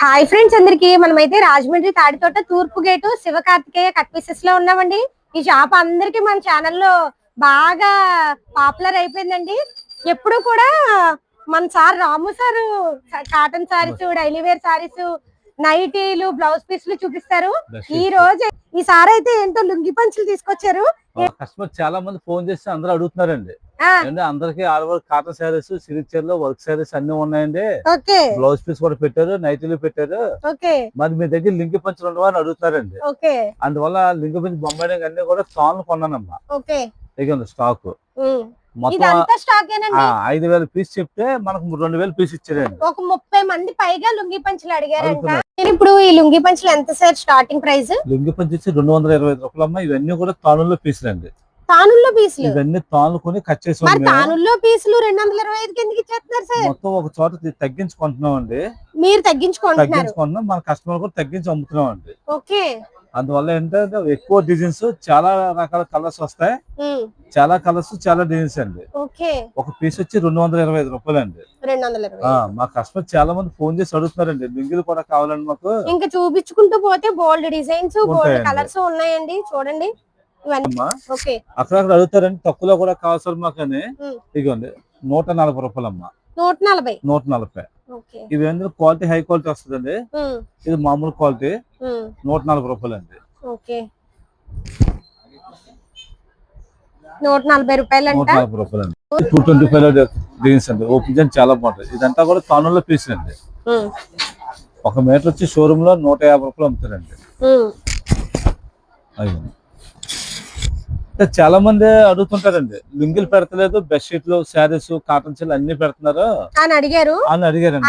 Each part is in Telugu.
హాయ్ ఫ్రెండ్స్ అందరికి మనమైతే రాజమండ్రి తాడితోట తూర్పు గేటు శివకార్తికేయ కట్ పీసెస్ లో ఉన్నామండి. ఈ షాప్ అందరికి మన ఛానల్లో బాగా పాపులర్ అయిపోయిందండి. ఎప్పుడు కూడా మన sir Ramu sir cotton saris, daily wear saris, నైటీలు, బ్లౌజ్ పీస్లు చూపిస్తారు. ఈ రోజు ఈ సార్ అయితే ఏంటో లుంగి పంచులు తీసుకొచ్చారు. కస్టమర్ చాలా మంది ఫోన్ చేసి అందరూ అడుగుతున్నారండి. అందరికి all over cotton saris, silk చీరలు, వర్క్ శారీస్ అన్ని ఉన్నాయండి. బ్లౌజ్ పీస్ కూడా పెట్టారు, నైటీలు పెట్టారు. మరి మీ దగ్గర లింగి పంచులు ఉండవా అని అడుగుతున్నారండి. అందువల్ల లింగి పంచి బొమ్మాయి అన్ని కూడా తాన్లు కొన్నానమ్మా. స్టాక్ మొత్తం 5,000 పీస్ చెప్తే మనకు 2,000 పీస్ ఇచ్చారండి. ఒక 30 మంది పైగా లుంగి పంచులు అడిగారంట. ఇప్పుడు ఈ లుంగి పంచులు ఎంత సార్ స్టార్టింగ్ ప్రైస్? లుంగి పంచి 225 రూపాయలు అమ్మా. ఇవన్నీ కూడా తానుల్లో పీసులు అండి. తానుల్లో పీసులు ఇవన్నీ తాను కొని కట్ చేసి తానుల్లో పీసులు 225 ఎందుకు ఇచ్చేస్తున్నారు సార్? మొత్తం ఒక చోట తగ్గించుకుంటున్నాం అండి. మీరు తగ్గించుకుంటున్నాం, మన కస్టమర్ కూడా తగ్గించి అమ్ముతున్నాం అండి. ఓకే. అందువల్ల ఏంటంటే ఎక్కువ డిజైన్స్, చాలా రకాల కలర్స్ వస్తాయి. చాలా కలర్స్, చాలా డిజైన్స్ అండి. ఒక పీస్ వచ్చి 225 రూపాయలు అండి. మా కస్టమర్ చాలా మంది ఫోన్ చేసి అడుగుతున్నారండి, లుంగీలు కూడా కావాలండి మాకు. ఇంకా చూపించుకుంటూ పోతే బోల్డ్ డిజైన్స్, బోల్డ్ కలర్స్ ఉన్నాయండి. చూడండి అక్కడ అడుగుతారండి, తక్కువలో కూడా కావాలి మాకు అని. ఇదిగోండి 140 రూపాయలు అమ్మా. 140. ఇవి క్వాలిటీ, హై క్వాలిటీ వస్తుందండి. ఇది మామూలు క్వాలిటీ 140 రూపాయలు అండి. 140 రూపాయలు అండి. 225 డిజైన్స్ అండి. ఓపెన్ చాలా బాగుంటుంది. ఇదంతా కూడా తానుల్లో పీస్ అండి. 1 మీటర్ వచ్చి షోరూమ్ లో 150 రూపాయలు అమ్ముతారండి. చాలా మంది అడుగుతుంటారండి, లుంగిలు పెడతలేదు, బెడ్ షీట్లు, శారీస్, కాటన్ చీరలు అన్ని పెడుతున్నారు అని అడిగారు.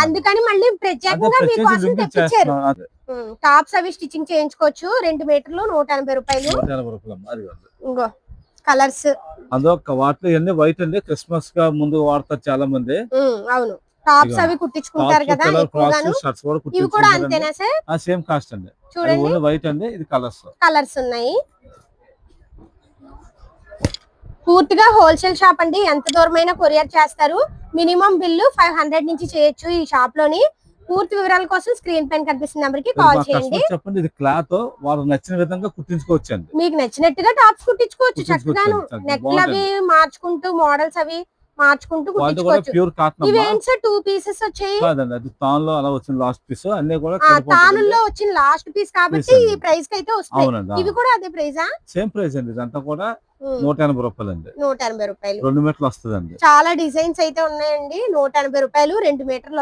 అందుకని మళ్ళీ ప్రత్యేకంగా మీకోసం తెప్పించారు. టాప్స్ అవి స్టిచ్చింగ్ చేయించుకోవచ్చు. 2 మీటర్లు 180 రూపాయలు. ఇంకో కలర్స్ అందులో వాటిలో ఇవన్నీ వైట్ అండి. క్రిస్మస్ గా ముందు వాడతారు చాలా మంది. అవును, టాప్స్ అవి కుట్టించుకుంటారు కదా. ఇవి కూడా అంతేనా సార్? సేమ్ కాస్ట్ అండి. చూడండి వైట్ అండి. ఇది కలర్స్ ఉన్నాయి. పూర్తిగా హోల్సేల్ షాప్ అండి. ఎంత దూరమైనా కొరియర్ చేస్తారు. మినిమం బిల్లు 500 నుంచి చేయొచ్చు ఈ షాప్ లోని. పూర్తి వివరాల కోసం స్క్రీన్ పైన కనిపిస్తున్న నెంబర్ కి కాల్ చేయండి. చెప్పండి, ఇది క్లాత్ వాళ్ళకి నచ్చిన విధంగా కుట్టించుకోవచ్చు అండి. మీకు నచ్చినట్టుగా టాప్స్ కుట్టించుకోవచ్చు. చక్కగాను నెక్లు అవి మార్చుకుంటూ, మోడల్స్ అవి మార్చుకుంటూ కుట్టించుకోవచ్చు. ఇవేంటి సార్ 2 పీసెస్ వచ్చాయి? అది తానులో అలా వచ్చిన లాస్ట్ పీస్. అన్ని కూడా తానుల్లో వచ్చిన లాస్ట్ పీస్ కాబట్టి ఈ ప్రైస్ కి అయితే వస్తాయి. ఇవి కూడా అదే ప్రైజా? సేమ్ ప్రైస్ అండి. ఇదంతా కూడా 180 రూపాయలు అండి. 180 రూపాయలు. 2 మీటర్లు వస్తుందండి. చాలా డిజైన్స్ అయితే ఉన్నాయండి. 180 రూపాయలు 2 మీటర్లు.